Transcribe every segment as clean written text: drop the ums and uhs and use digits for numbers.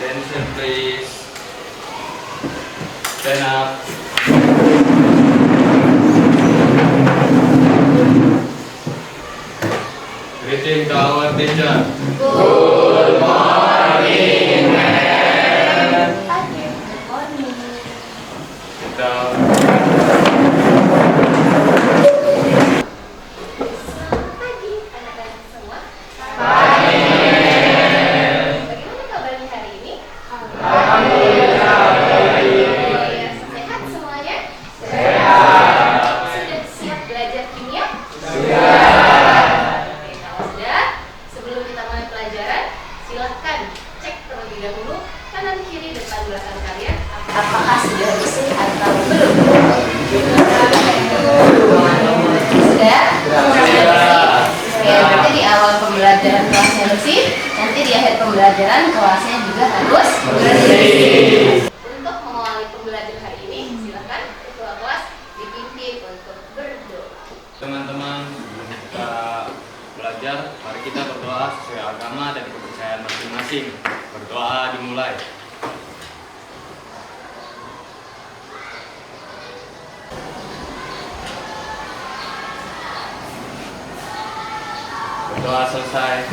Attention please. Stand up. Greeting to our teacher. Good morning, ma'am. Okay, good morning. Kita Selamat pagi anak-anak semua. Pagi. Bagaimana kabarnya hari ini? Alhamdulillah baik. Sehat semuanya? Sehat. Sudah siap belajar kimia? Sudah. Oke, kalau sudah, sebelum kita mulai pelajaran, silahkan cek terlebih dahulu kanan kiri depan belakang kalian. Apakah sudah bersih atau belum? Sudah? Oke, berarti di awal pembelajaran kelasnya bersih, nanti di akhir pembelajaran kelasnya juga harus bersih. Untuk mengawali pembelajaran hari ini, silakan ketua kelas dipimpin untuk berdoa. teman-teman sebelum kita belajar, mari kita berdoa sesuai agama dan kepercayaan masing-masing. Berdoa dimulai. Berdoa selesai.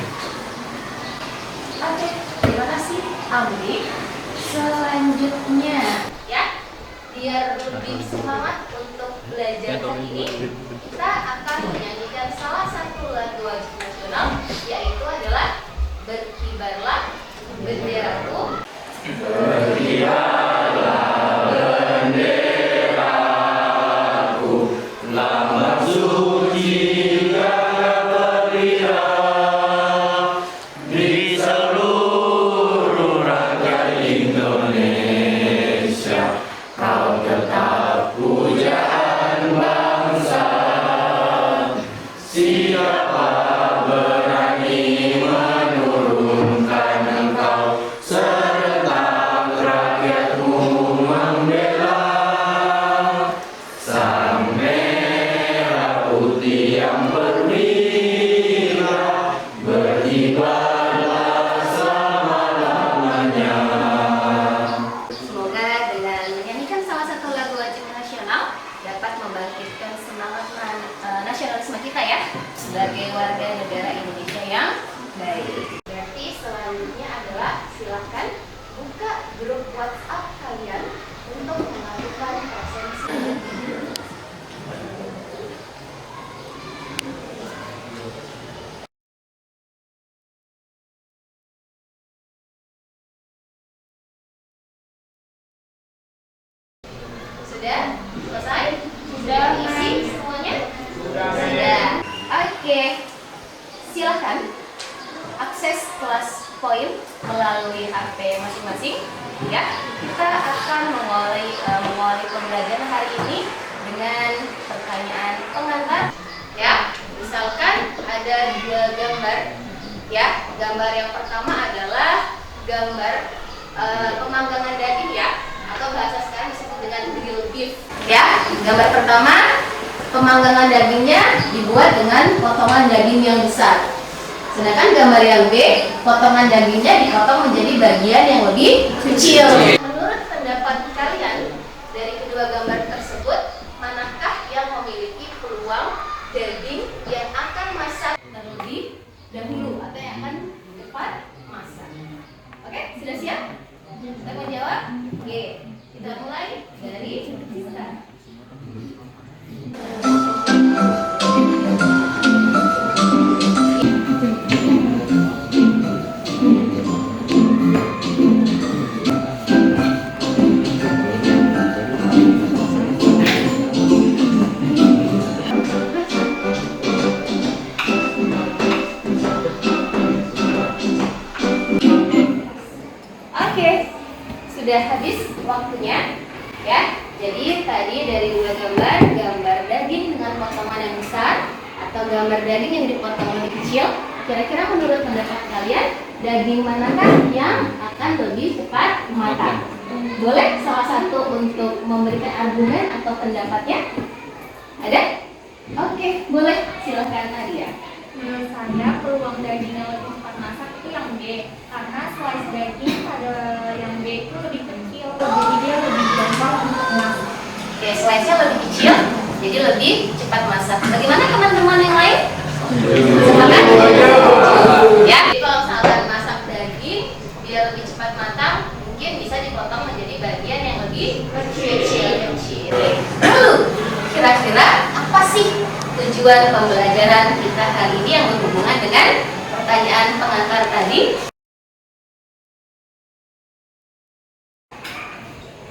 Oke, terima kasih Amri. Selanjutnya, ya, biar lebih semangat untuk belajar hari ini, kita akan menyanyikan salah satu lagu wajib nasional, yaitu adalah Berkibarlah Benderaku. Berkibarlah benderaku, lambang suci bendera di seluruh rakyat Indonesia. Kau tetap pujaan bangsa. Siapa berani menurunkan engkau, serentak rakyatmu membela. Sang merah putih yang berkibar, berkibarlah selama-lamanya. Semoga dengan menyanyikan salah satu lagu wajib nasional dapat membangkitkan semangat nasionalisme kita ya, sebagai warga negara Indonesia yang baik. Berarti selanjutnya adalah silakan buka grup WhatsApp kalian untuk melakukan presensi. Sudah selesai? Sudah isi semuanya? Sudah. Oke. Silakan akses kelas poin melalui HP masing-masing. Ya, kita akan mengawali pembelajaran hari ini dengan pertanyaan pengantar. Ya, misalkan ada dua gambar. Ya, gambar yang pertama adalah gambar pemanggangan daging ya, atau bahasa sekarang disebut dengan grill beef. Ya, gambar pertama pemanggangan dagingnya dibuat dengan potongan daging yang besar. Sedangkan gambar yang B, potongan dagingnya dipotong menjadi bagian yang lebih kecil. Menurut pendapat kalian dari kedua gambar tersebut, manakah yang memiliki peluang daging yang akan masak terlebih dahulu atau yang akan cepat masak? Oke, sudah siap? Kita mau jawab? Oke, kita mulai dari sekarang. Oke, sudah habis waktunya ya. Jadi tadi dari dua gambar, gambar daging dengan potongan yang besar atau gambar daging yang dipotong lebih kecil. Kira-kira menurut pendapat kalian, daging manakah yang akan lebih cepat matang? Boleh salah satu untuk memberikan argumen atau pendapatnya? Ada? Oke, boleh. Silahkan Nadia. Menurut saya peluang daging yang lebih cepat masak itu yang B, karena slice daging pada itu lebih kecil, jadi dia lebih gampang untuk masak. Oke, slice-nya lebih kecil, jadi lebih cepat masak. Bagaimana teman-teman yang lain? Sepakat? Ya, jadi kalau misalkan masak daging biar lebih cepat matang, mungkin bisa dipotong menjadi bagian yang lebih kecil. Lalu, kira-kira apa sih tujuan pembelajaran kita hari ini yang berhubungan dengan pertanyaan pengantar tadi?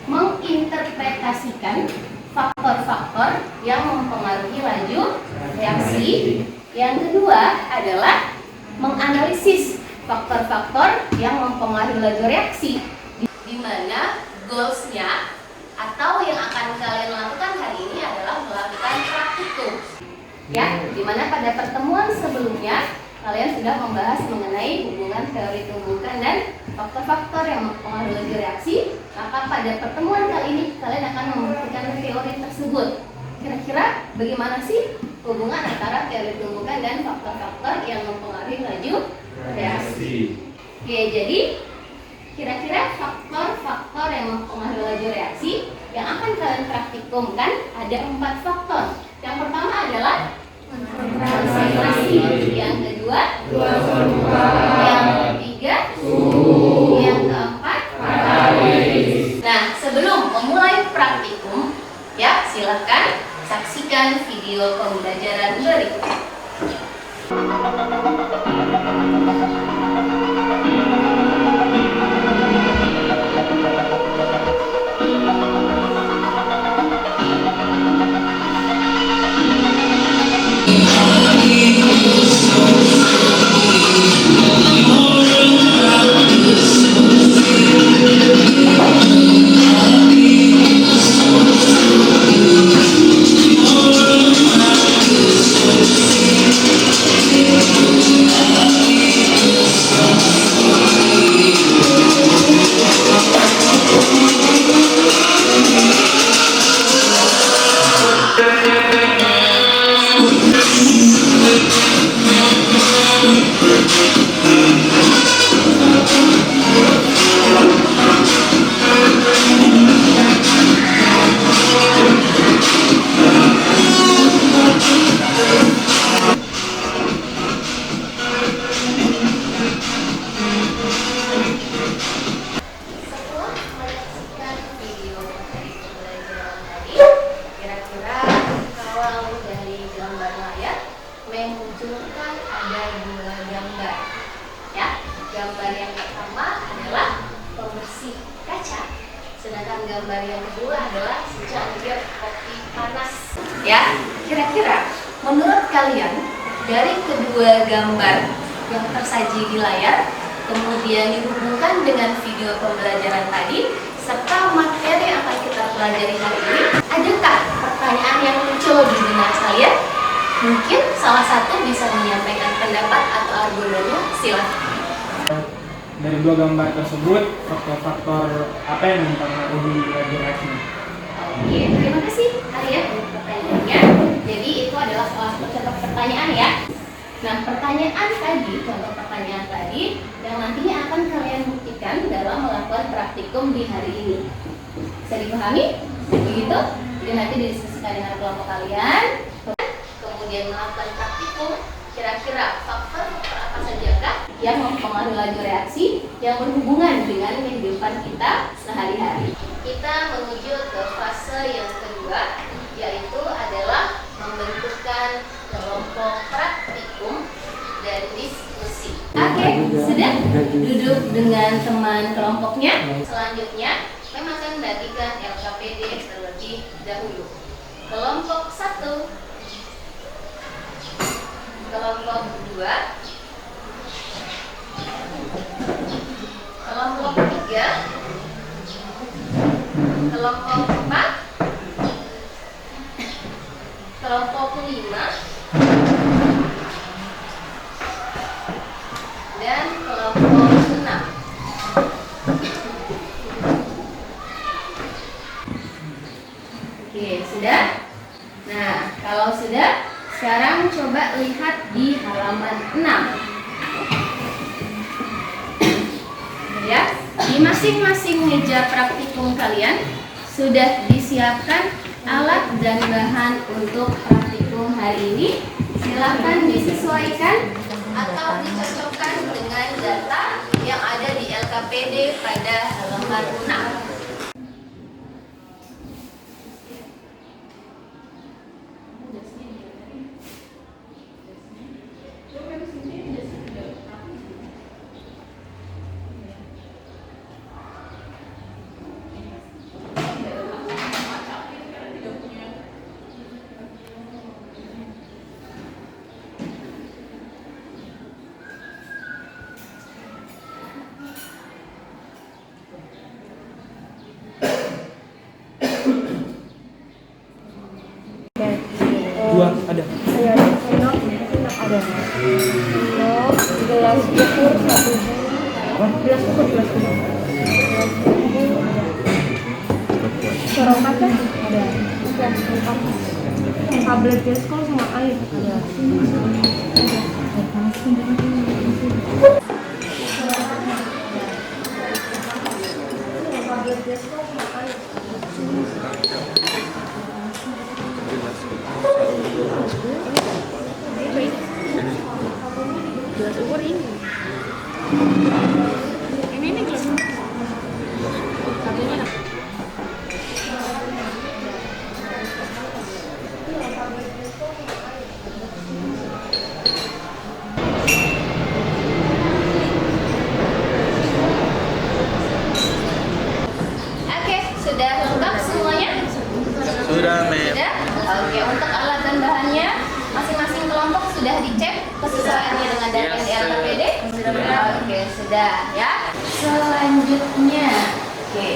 Menginterpretasikan faktor-faktor yang mempengaruhi laju reaksi. Yang kedua adalah menganalisis faktor-faktor yang mempengaruhi laju reaksi, di mana goals-nya atau yang akan kalian lakukan hari ini adalah melakukan praktikum. Ya, di mana pada pertemuan sebelumnya kalian sudah membahas mengenai hubungan teori tumbukan dan faktor-faktor yang mempengaruhi laju reaksi. Maka pada pertemuan kali ini kalian akan membuktikan teori tersebut. Kira-kira bagaimana sih hubungan antara teori tumbukan dan faktor-faktor yang mempengaruhi laju reaksi? Oke, jadi kira-kira faktor-faktor yang mempengaruhi laju reaksi yang akan kalian praktikumkan ada 4 faktor. Yang pertama adalah konsentrasi, yang kedua yang ketiga yang keempat. Nah, sebelum memulai praktikum, ya silahkan saksikan video pembelajaran berikut. Setelah menyaksikan video materi pembelajaran tadi, kira-kira kalau dari gambar layar memunculkan ada 2 gambar. Ya, gambar yang pertama adalah pembersih kaca, sedangkan gambar yang kedua adalah secangkir kopi panas. Ya, kira-kira menurut kalian dari kedua gambar yang tersaji di layar kemudian dihubungkan dengan video pembelajaran tadi serta materi yang akan kita pelajari hari ini, adakah pertanyaan yang muncul di benak kalian? Mungkin salah satu bisa menyampaikan pendapat atau argumennya, silakan. Dari 2 gambar tersebut, faktor-faktor apa yang mempengaruhi laju reaksi? Oke, terima kasih Arya untuk pertanyaannya. Jadi itu adalah salah satu contoh pertanyaan ya. Nah, pertanyaan tadi, contoh pertanyaan tadi yang nantinya akan kalian buktikan dalam melakukan praktikum di hari ini. Bisa dipahami? Begitu? Jadi nanti didiskusikan dengan kelompok kalian, kemudian melakukan praktikum. Kira-kira faktor apa sajakah yang mempengaruhi laju reaksi yang berhubungan dengan kehidupan kita sehari-hari? Kita menuju ke fase yang kedua, yaitu adalah membentukkan kelompok praktikum dan diskusi. Oke, sudah duduk dengan teman kelompoknya. Selanjutnya, memang akan membagikan LKPD terlebih dahulu. Kelompok 1, kelompok 2, kelompok 3, kelompok 4, kelompok 5, dan kelompok 6. Oke, sudah? Nah, kalau sudah, sekarang coba lihat di halaman 6. Ya, Di masing-masing meja praktikum kalian sudah disiapkan alat dan bahan untuk praktikum hari ini. Silakan disesuaikan atau dicocokkan dengan data yang ada di LKPD pada halaman 6. Dua ada. Saya ada sendok ada. Sendok, gelas ukur satu. Gelas ukur. Sorong kaca ada. Tablet geskol sama air ada. Tablet geskol sama air. Gelas ukur ini. Ini gelas ukur. Satunya enak. Oke, sudah lengkap semuanya? Sudah, Mem. Sudah? Oke, untuk alat dan bahannya masing-masing kelompok sudah dicek kesesuaiannya dengan data yang di LKPD? Oke, sudah ya. Selanjutnya, oke,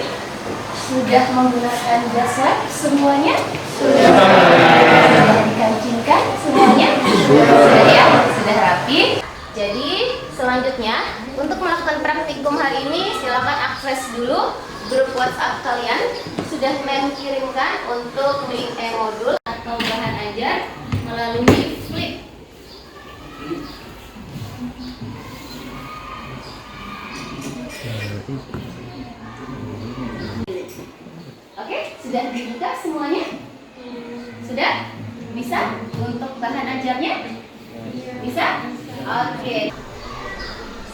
sudah menggunakan jasa semuanya? Sudah. Sudah dikancingkan semuanya? Sudah ya, sudah rapi. Jadi selanjutnya untuk melakukan praktikum hari ini silakan akses dulu grup WhatsApp kalian. Sudah mengirimkan untuk link e-modul atau bahan ajar melalui Flip. Oke, sudah dibuka semuanya? Sudah? Bisa? Untuk bahan ajarnya? Bisa? Oke.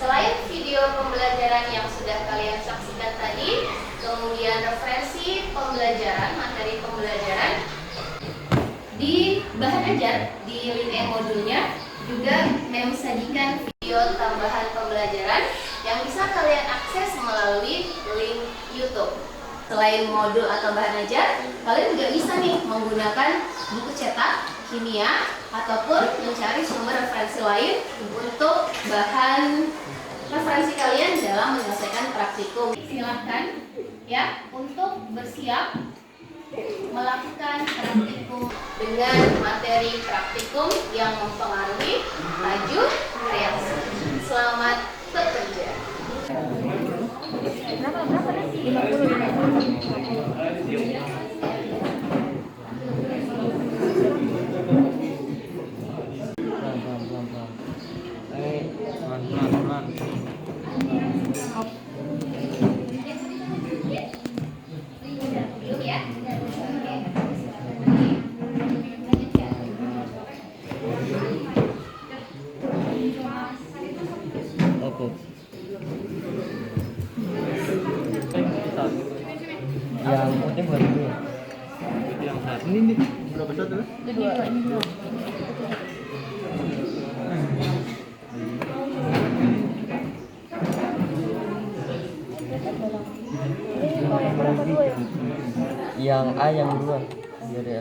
Selain video pembelajaran yang sudah kalian saksikan tadi, kemudian referensi pembelajaran, materi pembelajaran, di bahan ajar, di link e-modulnya juga menyajikan video tambahan pembelajaran yang bisa kalian akses melalui link YouTube. Selain modul atau bahan ajar, kalian juga bisa nih menggunakan buku cetak, kimia, ataupun mencari sumber referensi lain untuk bahan referensi kalian dalam menyelesaikan praktikum. Silahkan ya untuk bersiap melakukan praktikum dengan materi praktikum yang mempengaruhi laju reaksi. Selamat bekerja. Berapa nih? 50. Dulu ya. Yang penting buat dulu. Ini berapa satu? Dua. Yang A yang dua. Biar ya.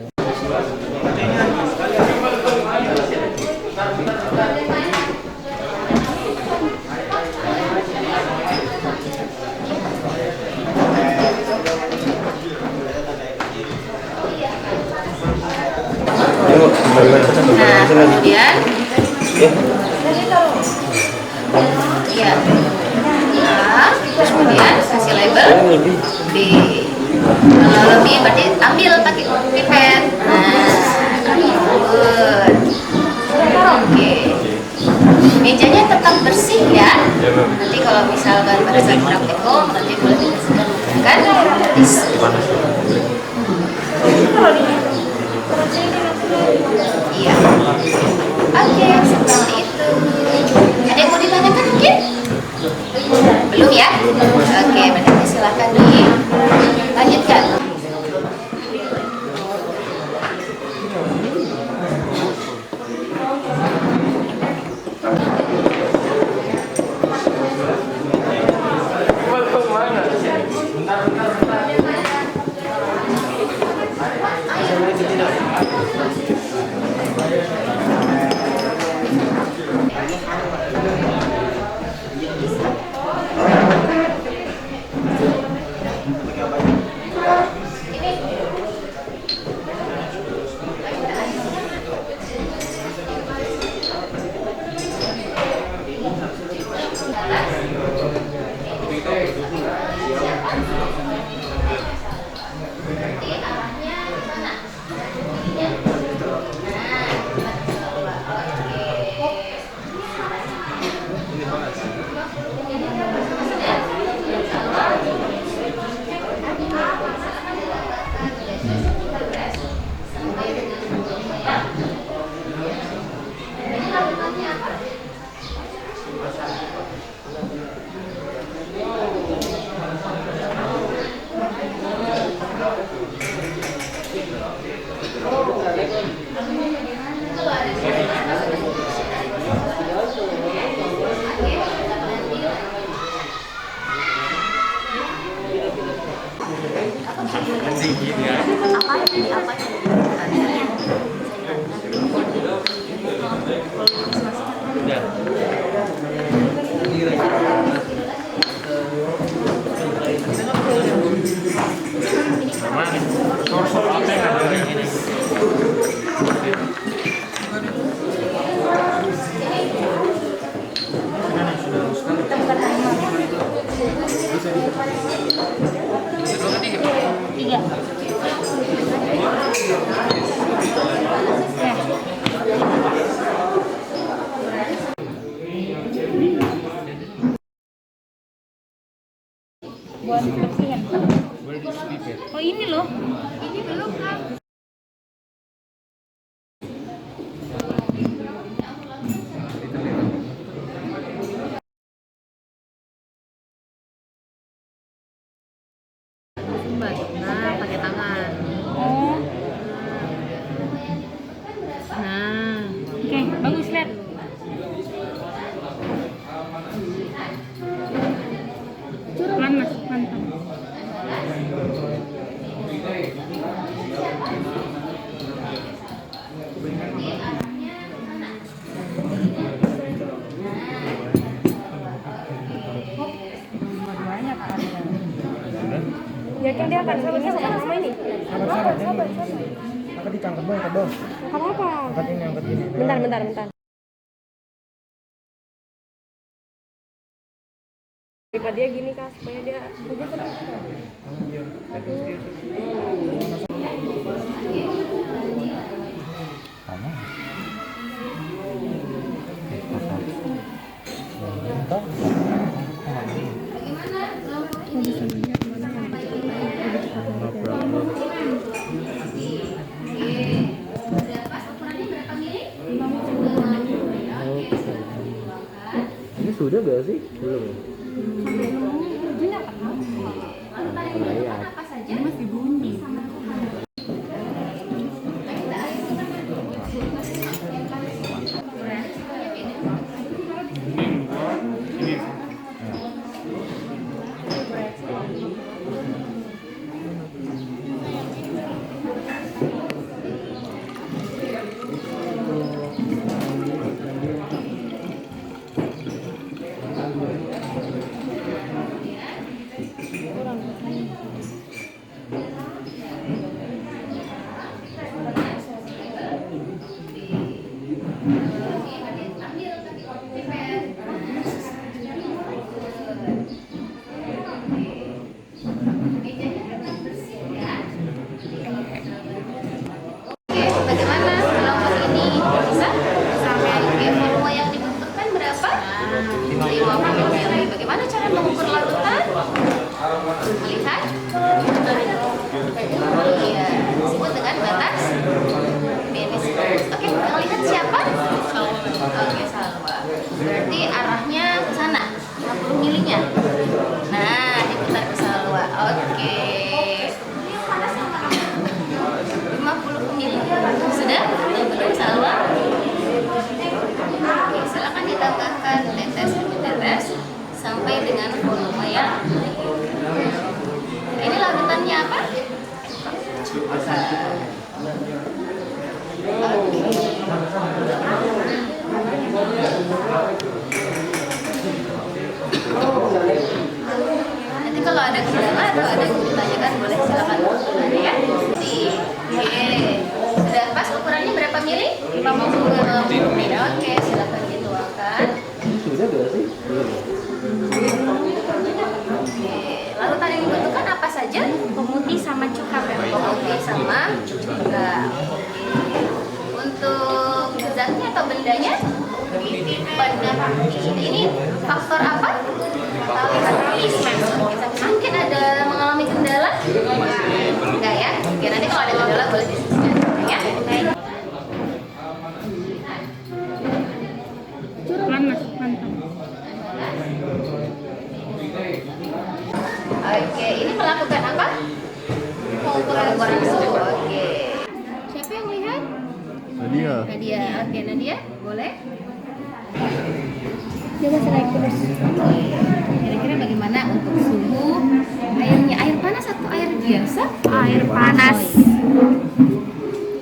Nah, kemudian iya. A, terus kemudian kasih label B. Kalau lebih berarti ambil pakai pipet. Nah, good. Oke. Mejanya tetap bersih ya. Ya, Bu. Nanti kalau misalkan pada saat praktikum nanti boleh dibersihkan menggunakan tisu. Iya. Oke, seperti itu. Ada yang mau ditanyakan mungkin? Belum ya? Oke, berarti silakan dilanjutkan. Buat bersihin. Oh ini loh. Ini belum kan? Nah, pakai tangan. Oh. Nah, Oke, bagus lihat. Panas, mantap. Banyak kan. yakin dia akan ini sama mama ini? Sabar. Angkat itu, angkat dong. Apa? Angkat ini. Bentar. Daripada dia gini kak, supaya dia Ini sudah gak sih? Belum ya? Masih bunyi. sampai dengan volume ya. Ini larutannya apa? Nanti kalau ada kendala atau ada yang ditanyakan boleh silakan ya. Oke, sudah pas ukurannya berapa mili? 50 mili. Oke, silakan dituangkan. Oke, larutan yang dibutuhkan apa saja? Pemutih sama cuka. Pemutih sama cuka. Untuk zatnya atau bendanya? Ini faktor apa? Mungkin ada mengalami kendala? Enggak ya? Oke, nanti kalau ada kendala boleh diskusikan ya. Oke, ini melakukan apa? Pengukuran suhu. Oke. Siapa yang lihat? Nadia. Nadia. Oke, Nadia, boleh? Dia masih naik terus. Kira-kira bagaimana untuk suhu airnya? Air panas atau air biasa? Air panas.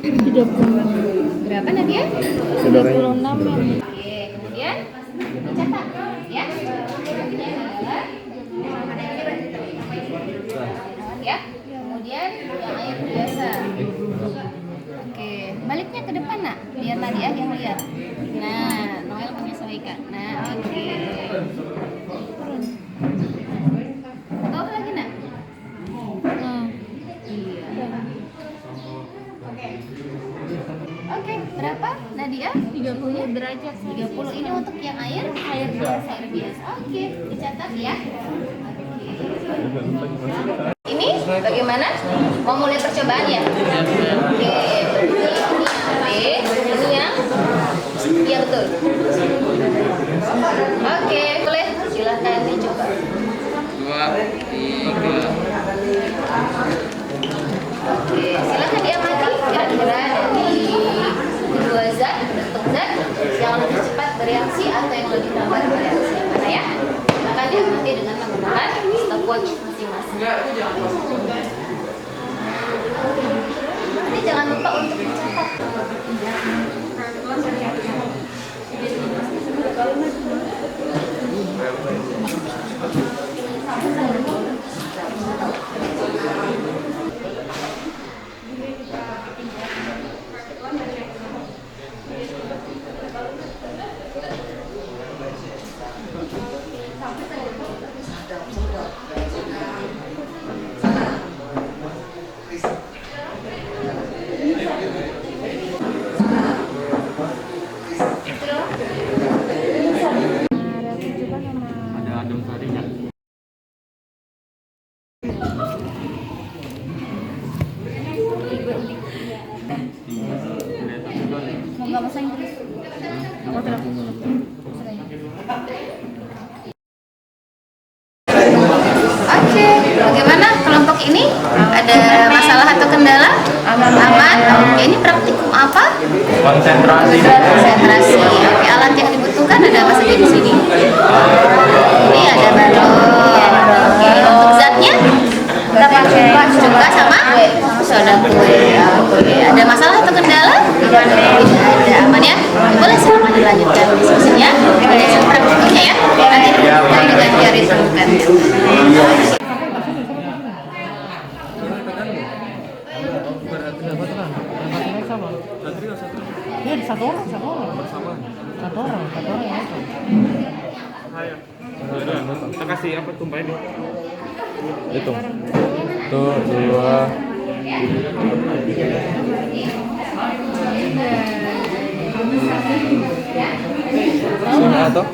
30. Berapa Nadia? 36 ya. Oke, kemudian dicatat ya. Ini adalah ya. Kemudian yang air biasa. Oke, baliknya ke depan nak, biar Nadia yang lihat. Nah, Noel menyesuaikan. Nah, oke. Bawah lagi nak. Oke, berapa Nadia? 30 derajat. 30 ini untuk yang air biasa. Oke, dicatat ya. Ini bagaimana? Mau mulai percobaan ya? Oke, ini yang iya betul. Oke, boleh silahkan dicoba. 2, 3. Oke, silakan diamati kira-kira dari dua zat, bentuk zat yang lebih cepat bereaksi atau yang lebih lambat bereaksi, yang mana ya? Silakan diamati dengan menggunakan stopwatch masing-masing. Nanti jangan lupa untuk mencatat. Ada adem sarinya. Mau nggak bahasa Inggris? Oke, bagaimana kelompok ini? Ada masalah atau kendala? Aman. Oke, ini praktikum apa? Konsentrasi. Konsentrasi. Oke, alat yang dibutuhkan ada apa saja di sini? Ini ada balon. Oke, untuk zatnya? Cuka sama soda kue. Oke, ada masalah atau kendala? Tidak ada. Aman ya? Boleh silakan dilanjutkan diskusinya. Ada yang praktikumnya ya. Nanti dibuktikan dengan jari terbuka. Dia ada satu orang ya. Kita kasih apa tumpahin nih? Hitung. Tuh, 2. Sini atau?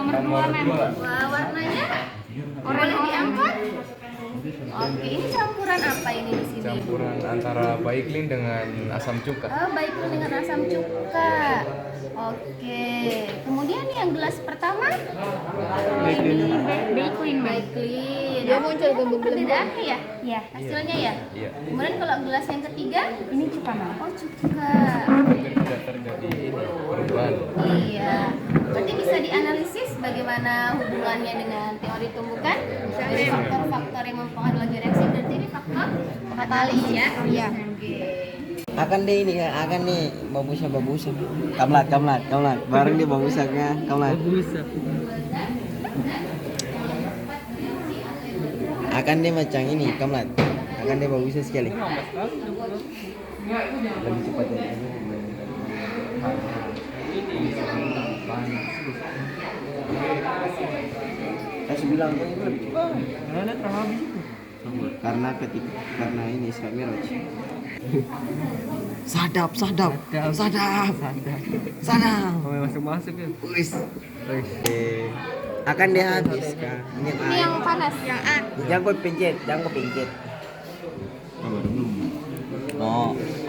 Nomor 2, Mem. Wah, warnanya boleh diangkat. Oke, ini campuran apa ini di sini? Campuran antara baiklin dengan asam cuka. Oh, baiklah dengan asam cuka. Oke. Kemudian yang gelas pertama? Baiklin, Mem. Baiklin. Dia muncul perbedaannya ya? Iya. Hasilnya ya? Iya. Kemudian kalau gelas yang ketiga? Ini cuka, Mem. Oh, cuka. Agar tidak terjadi perubahan. Iya. Berarti bisa dianalisis bagaimana hubungannya dengan teori tumbukan? Dari faktor-faktor yang mempengaruhi laju reaksi. Berarti ini faktor katalis ya? Iya. Oke. Akan deh ini ya, akan nih babusa. Kamlat. Bareng dia babusaknya, kamlat. Akan dia macam ini, kamlat. Akan dia babusa sekali. Lebih cepat dari ini. Saya bilang ini lebih cepat. Karena ini Isra Miraj. Sadap. Masuk ya. Wis. Akan dihabiskan. Ini yang panas, yang A. Jangan kau pencet. Oh, 02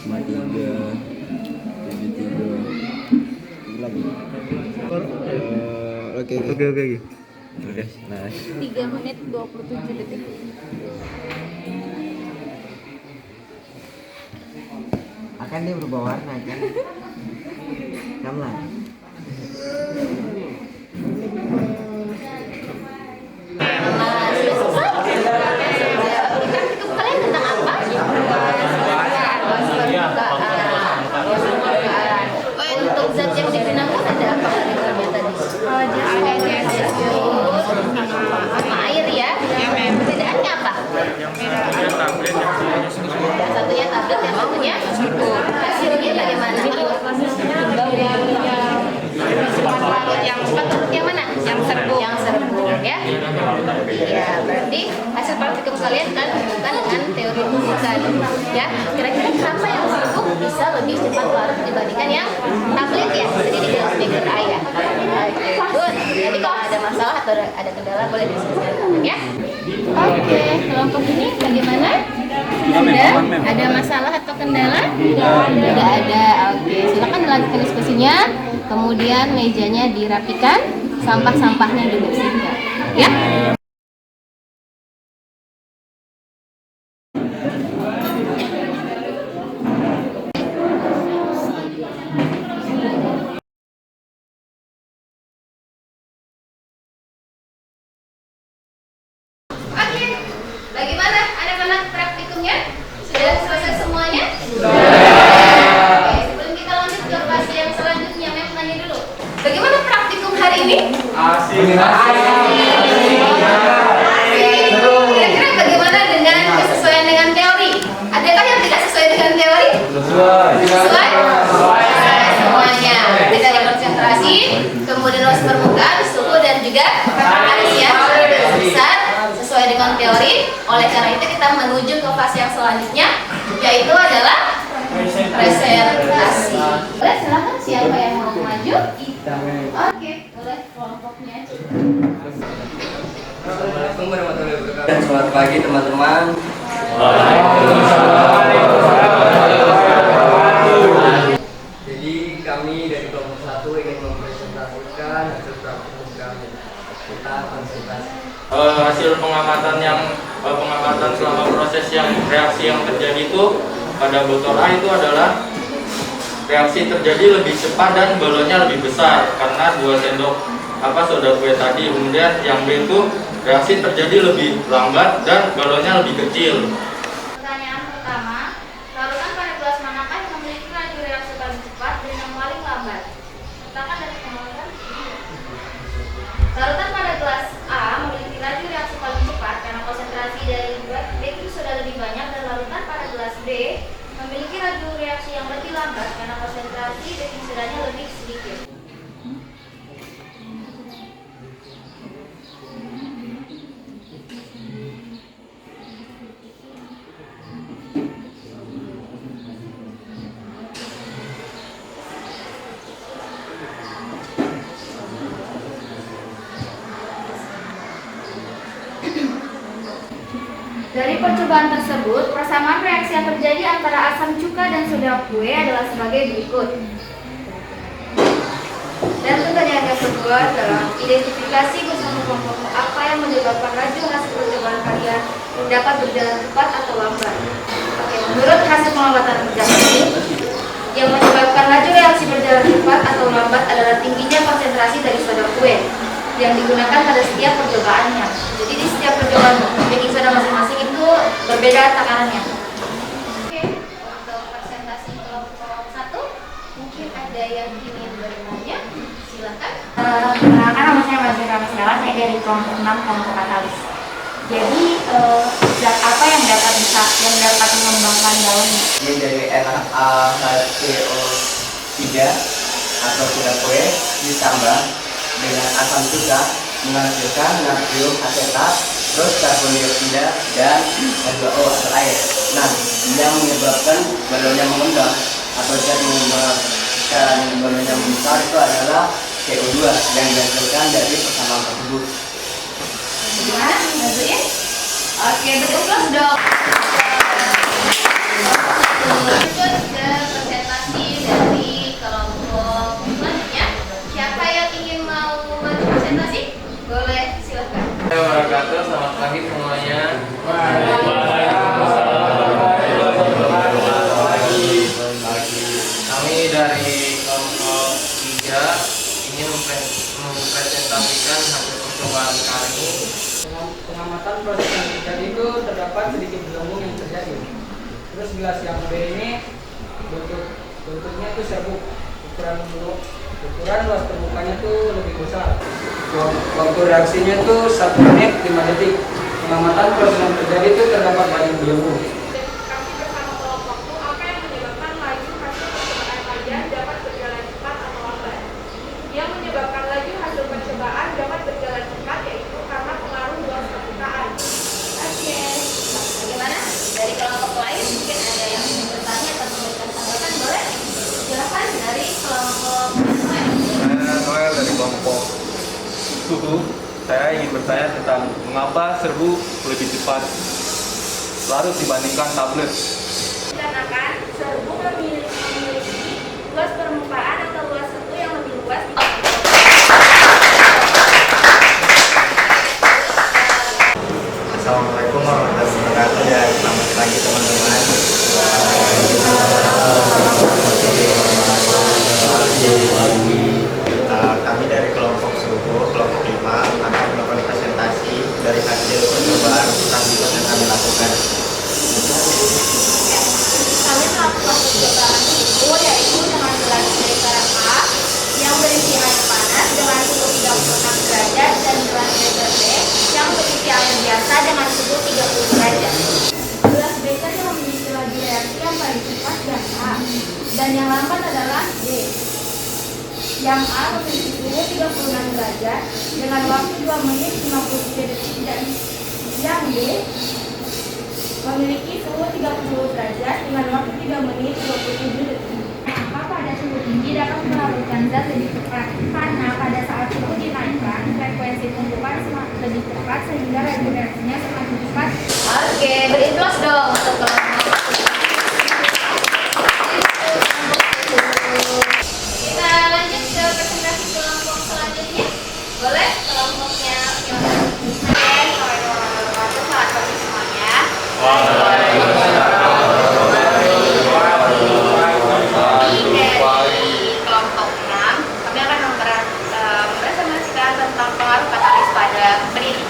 53 73 lagi. Oke. Udah, nice. 3 menit 27 detik. Akan dia berubah warna kan? Kamlah. Praktikum kalian tentang apa? Oh, untuk zat yang digunakan ada apa praktikumnya tadi? Sama air ya? Perbedaannya apa? Yang satunya tablet, yang satunya hasilnya bagaimana? Yang mana? Yang serbuk ya? Ya, berarti hasil praktikum kalian kan hubungkan dengan teori tumbukan ya. Kira-kira kenapa yang serbuk bisa lebih cepat larut dibandingkan yang tablet ya? Jadi di dalam speaker A ya. Oke, good. Jadi kalau ada masalah atau ada kendala boleh diselesaikan ya. Oke, kelompok ini bagaimana? Sudah? Ada masalah atau kendala? Tidak ada. Oke, silakan dilanjutkan diskusinya. Kemudian mejanya dirapikan, sampah-sampahnya dibersihkan. Ya? Oke, bagaimana anak-anak praktikumnya? Sudah selesai semuanya? Oke, sebelum kita lanjut ke fase yang selanjutnya, Mem nanya dulu. Bagaimana praktikum hari ini? Asik. Kira-kira bagaimana dengan kesesuaian dengan teori? Adakah yang tidak sesuai dengan teori? Sesuai? Semuanya. Kita ada konsentrasi, kemudian luas permukaan, suhu dan juga arus yang lebih besar sesuai dengan teori. Oleh karena itu kita menuju ke fase yang selanjutnya, yaitu adalah presentasi. Boleh silakan siapa yang mau maju? Oke, boleh kelompoknya. Assalamualaikum warahmatullahi wabarakatuh. Dan selamat pagi teman-teman. Jadi kami dari kelompok 1 ingin mempresentasikan hasil praktikum kami. Kita konsultasi. Hasil pengamatan selama proses reaksi yang terjadi itu pada botol A itu adalah reaksi terjadi lebih cepat dan balonnya lebih besar karena 2 sendok soda kue tadi. Kemudian yang B itu reaksi terjadi lebih lambat dan balonnya lebih kecil. Pertanyaan pertama, larutan pada gelas manakah yang memiliki laju reaksi paling cepat dan yang paling lambat? Silakan dari penolakan. Larutan pada gelas A memiliki laju reaksi paling cepat karena konsentrasi dari baking soda lebih banyak, dan larutan pada gelas B memiliki laju reaksi yang lebih lambat karena konsentrasi baking sodanya lebih sedikit. Dari percobaan tersebut, persamaan reaksi yang terjadi antara asam cuka dan soda kue adalah sebagai berikut. Dan pertanyaan yang kedua adalah identifikasi bersama kelompok apa yang menyebabkan laju hasil percobaan kalian dapat berjalan cepat atau lambat. Oke, menurut hasil pengamatan kerja ini, yang menyebabkan laju reaksi berjalan cepat atau lambat adalah tingginya konsentrasi dari soda kue yang digunakan pada setiap percobaannya. Jadi di setiap percobaan baking soda masing-masing itu berbeda takanannya. Oke, untuk presentasi kelompok 1 mungkin ada yang ingin bertanya, silakan. Perkenalkan, nama saya Mazhar Ramasela, saya dari kelompok 6 kelompok katalis. Jadi zat apa yang dapat mengembangkan daunnya? Ini dari NaHCO3 atau soda kue ditambah dengan asam cuka menghasilkan natrium asetat, terus karbon dioksida dan H2O atau air. Nah, yang menyebabkan balonnya mengembang atau zat menyebabkan balonnya membesar itu adalah CO2 yang dihasilkan dari persamaan tersebut. Gimana? Bantuin? Oke, berikut dong. Lanjut ke presentasi dari kelompok selanjutnya. Siapa yang ingin mau maju presentasi? Boleh, silakan. Wabarakatuh, selamat pagi semuanya. Kami dari kelompok 3 ingin mempresentasikan hasil percobaan kami. Pengamatan proses yang terjadi itu terdapat sedikit gelembung yang terjadi. Terus gelas yang B ini bentuknya itu serbuk, ukuran luas terbukanya itu lebih besar. Waktu reaksinya itu 1 menit 5 detik. Pengamatan proses yang terjadi itu terdapat banyak gelembung. Kami bersama kelompok itu apa yang menyebabkan laju hasil percobaan kalian dapat berjalan cepat atau lambat. Yang menyebabkan laju hasil percobaan dapat berjalan cepat yaitu karena pengaruh luas permukaan. Oke, bagaimana? Dari kelompok lain mungkin ada yang ingin bertanya atau memberikan tanggapan, boleh? Silakan dari kelompok lain. Saya Noel dari kelompok 7. Saya ingin bertanya tentang mengapa serbu lebih cepat larut dibandingkan tablet. Dikarenakan serbuk memiliki luas permukaan atau luas sentuh yang lebih luas. Assalamualaikum warahmatullahi wabarakatuh ya, selamat pagi teman-teman. Kami dari kelompok subuh, kelompok 5 akan melakukan presentasi dari hasil percobaan transitor yang kami lakukan. Kami melakukan percobaan itu yaitu dengan gelas beker A yang berisi air panas dengan suhu 36 derajat dan gelas beker B yang berisi air biasa dengan suhu 30 derajat. Gelas beker yang memiliki laju reaksi yang paling cepat dan A, dan yang lambat adalah D. Yang A memiliki suhu 36 derajat dengan waktu 2 menit 53 detik dan yang B memiliki suhu 30 derajat dengan waktu 3 menit 27 detik. Maka pada suhu tinggi dapat melarutkan zat lebih cepat karena pada saat suhu dinaikkan frekuensi pembukaan semakin lebih cepat sehingga laju reaksinya semakin cepat. Oke, berikhlas dong untuk kelompok. Kita lanjut ke presentasi kelompok selanjutnya. Boleh kelompoknya selamat pagi semuanya. Dari kelompok 6, kami akan mempresentasikan tentang pengaruh katalis pada pendidik.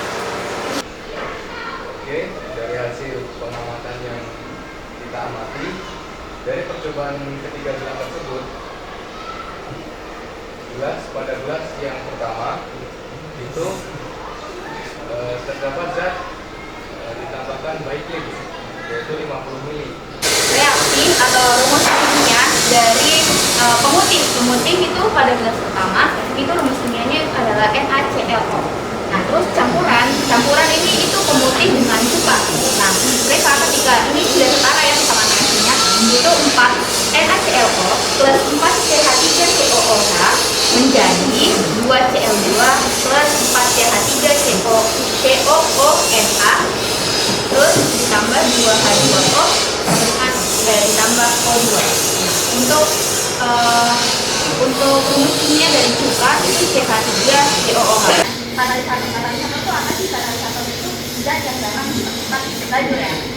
Oke, dari hasil pengamatan yang kita amati dari percobaan ketiga gelas tersebut, pada gelas yang pertama itu terdapat zat ditambahkan baikling yaitu 50 mili. Reaksi atau rumus kimianya dari pemutih itu pada gelas pertama itu rumus kimianya adalah NaClO. Nah, terus campuran ini itu pemutih dengan cuka. Nah, mereka ketika ini sudah setara ya sama reaksinya itu 4 NaClO plus 4 CH3COOH menjadi 2Cl2 plus 4CH3COONA terus ditambah 2H2O ditambah O2. Untuk rumus kimia dari cuka itu CH3COOH. Katalisator itu apa sih? Katalisator itu zat yang dapat mempercepat laju reaksi.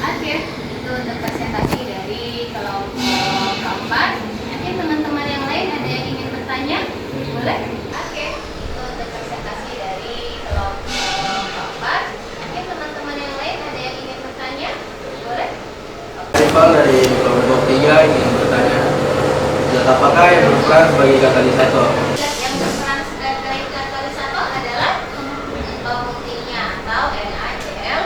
Oke, itu untuk presentasi dari kelompok keempat. Nanti teman-teman yang lain ada yang ingin bertanya? Boleh? Oke, itu untuk presentasi dari kelompok keempat. Mungkin teman-teman yang lain ada yang ingin bertanya? Boleh? Rival dari kelompok 3 ingin bertanya, zat apakah yang berperan sebagai katalisator? Zat yang berperan sebagai katalisator adalah pemutihnya atau NaCl.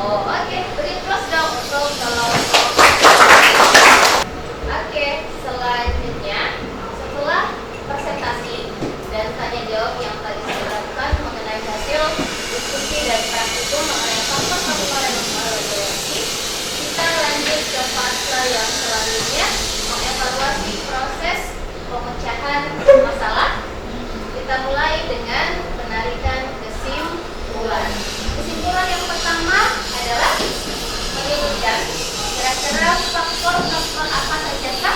Oh, oke, beri plus dong untuk kelompok. Oke, selanjutnya setelah presentasi dan tanya jawab yang tadi saya lakukan mengenai hasil diskusi dan praktikum mengenai faktor-faktor yang mempengaruhi reaksi, kita lanjut ke fase yang selanjutnya, mengevaluasi proses pemecahan masalah. Kita mulai dengan penarikan kesimpulan. Kesimpulan yang pertama adalah menyebutkan kira-kira faktor-faktor apa saja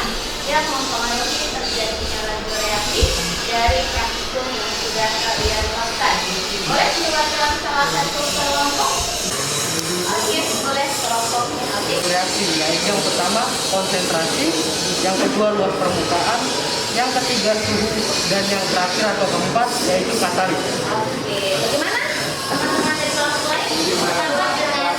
yang mempengaruhi terjadinya laju reaksi dari praktikum yang sudah kalian lakukan. Boleh dijelaskan salah satu kelompok? Oke, boleh kelompoknya habis. Reaksi yaitu yang pertama konsentrasi, yang kedua luas permukaan, yang ketiga suhu, dan yang terakhir atau keempat yaitu katalis. Oke, bagaimana teman-teman dari kelompok lain? Sama dengan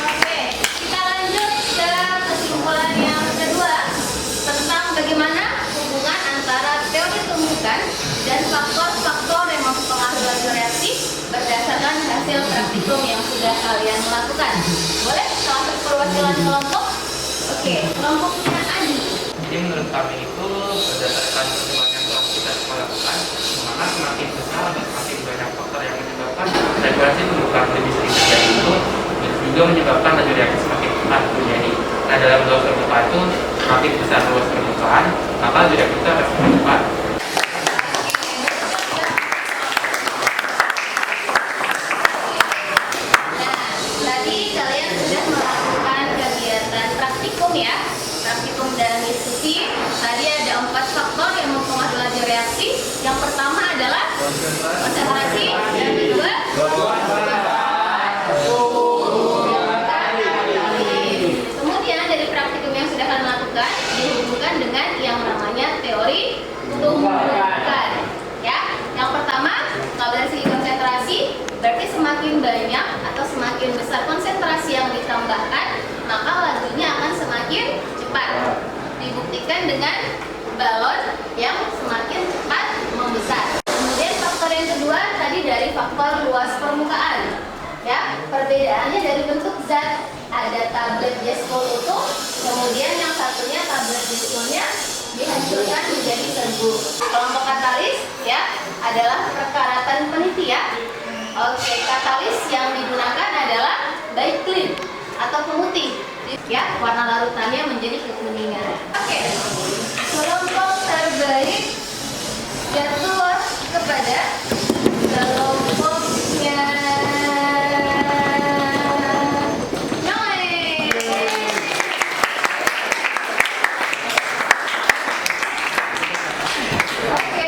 Oke, kita lanjut ke kesimpulan yang kedua tentang bagaimana hubungan antara teori tumbukan dan faktor-faktor yang mempengaruhi laju reaksi berdasarkan hasil praktikum yang sudah kalian lakukan. Boleh salah satu perwakilan kelompok? Oke, kelompoknya Adi. Jadi menurut kami itu berdasarkan perkembangan yang telah kita lakukan, maka semakin besar dan semakin banyak faktor yang menyebabkan regulasi tumbukan lebih sering terjadi itu juga menyebabkan laju reaksi semakin cepat terjadi. Nah, dalam luas permukaan itu semakin besar luas permukaan, maka laju reaksi itu akan semakin cepat. Tadi kalian sudah melakukan kegiatan praktikum ya, praktikum dan diskusi. Tadi ada 4 faktor yang mempengaruhi laju reaksi. Yang pertama adalah konsentrasi, yang kedua kemudian dari praktikum yang sudah kalian lakukan dihubungkan dengan yang namanya teori tumbukan. Ya, yang pertama kalau dari segi konsentrasi berarti semakin banyak atau semakin besar konsentrasi yang ditambahkan, maka lajunya akan semakin cepat. Dibuktikan dengan balon yang semakin cepat membesar. Kemudian faktor yang kedua tadi dari faktor luas permukaan. Ya, perbedaannya dari bentuk zat. Ada tablet jeskol utuh, kemudian yang satunya tablet jeskolnya dihancurkan menjadi serbuk. Kelompok katalis ya adalah perkaratan peniti ya. Oke, katalis yang digunakan adalah baiklin atau pemutih. Ya, warna larutannya menjadi kekuningan. Oke, kelompok terbaik jatuh kepada kelompoknya Noe. Oke,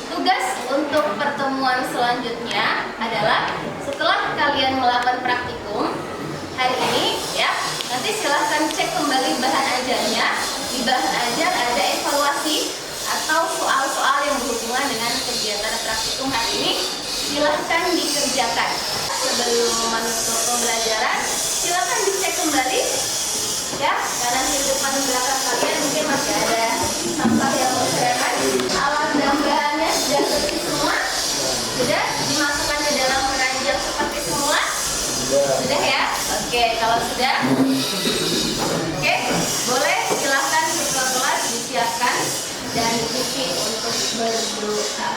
tugas untuk pertemuan selanjutnya adalah setelah kalian melakukan praktikum hari ini ya, nanti silahkan cek kembali bahan ajarnya. Di bahan ajar ada evaluasi atau soal-soal yang berhubungan dengan kegiatan praktikum hari ini. Silahkan dikerjakan. Sebelum menutup pembelajaran, silahkan dicek kembali ya, karena di depan belakang kalian mungkin masih ada sampah yang berserakan. Alat dan bahannya sudah bersih semua, sudah dimasukkan ke dalam keranjang seperti semula. Sudah ya? Oke, kalau sudah, oke, boleh silahkan siswa kelas disiapkan dan diikuti untuk berdoa.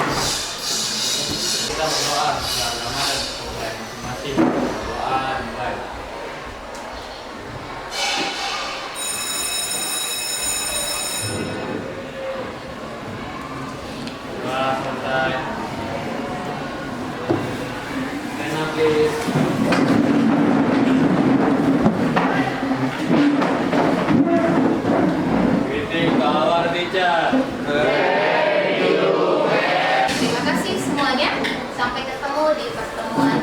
Kita berdoa dalam nama dan kemuliaan masing-masing. Doa dimulai. Adit. Greeting to our teacher. Terima kasih semuanya. Sampai ketemu di pertemuan